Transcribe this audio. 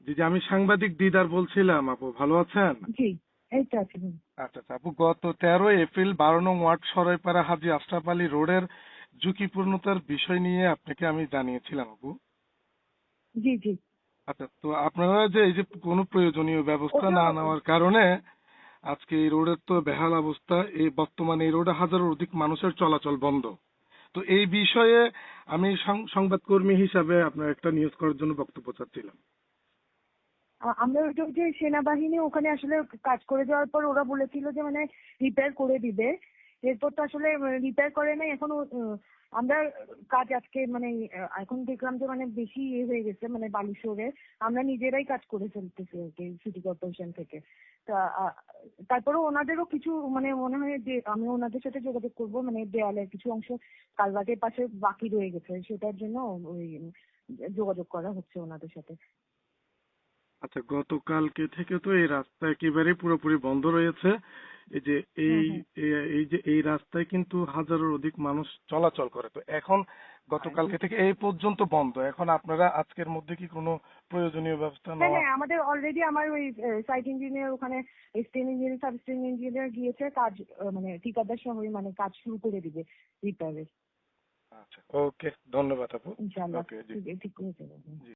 জি জি, আমি সাংবাদিক দিদার বলছিলাম। আপু ভালো আছেন? জি, এই তো আছি। আচ্ছা আচ্ছা আপু, গত 13 এপ্রিল 12 নং ওয়ার্ড সরাইপাড়া হাজী আশরাফ আলী রোডের ঝুঁকিপূর্ণতার বিষয় নিয়ে আপনাকে আমি জানিয়েছিলাম আপু। জি, জি। আচ্ছা, তো আপনারা যে এই যে কোনো প্রয়োজনীয় ব্যবস্থা ওটা না নেওয়ার কারণে আজকে এই রোডের তো বেহাল অবস্থা। এই বর্তমানে এই রোডে হাজারের অধিক মানুষের চলাচল বন্ধ। তো এই বিষয়ে আমি সংবাদকর্মী হিসাবে আপনার একটা নিউজ করার জন্য বক্তব্য চাচ্ছিলাম। আমরা ওই যে সেনাবাহিনী ওখানে আসলে কাজ করে যাওয়ার পর ওরা বলেছিল যে মানে রিপেয়ার করে দিবে। এরপর তো আসলে রিপেয়ার করে নাই এখনো। আমরা কাজ আজকে মানে এখন দেখলাম যে মানে বেশি হয়ে গেছে মানে বালু সরে আমরা নিজেরাই কাজ করে ফেলতেছি আর কি সিটি কর্পোরেশন থেকে। তা তারপরে ওনাদেরও কিছু মানে মনে হয় যে আমি ওনাদের সাথে যোগাযোগ করব, মানে দেওয়ালের কিছু অংশ কালভার্টের পাশে বাকি রয়ে গেছে, সেটার জন্য ওই যোগাযোগ করা হচ্ছে ওনাদের সাথে। আচ্ছা, গতকালকে থেকে তো এই রাস্তা একেবারে পুরোপুরি বন্ধ রয়েছে। এই যে হুম, এই হুম। এই যে এই রাস্তায় কিন্তু হাজারের অধিক মানুষ চলাচল করে। তো এখন গতকালকে থেকে এই পর্যন্ত বন্ধ। এখন আপনারা আজকের মধ্যে কি কোনো প্রয়োজনীয় ব্যবস্থা হ্যাঁ, নেওয়া? হ্যাঁ, আমাদের অলরেডি আমার ওই সাইট ইঞ্জিনিয়ার ওখানে স্টেন ইঞ্জিনিয়ার সাব স্টেন ইঞ্জিনিয়ার গিয়েছে কাজ মানে ঠিকাদার সহই মানে কাজ শুরু করে দিবে রিপেয়ারের। আচ্ছা, ওকে, ধন্যবাদ আপু। ইনশাআল্লাহ ওকে, জি ঠিক ঠিক হয়ে যাবে। জি।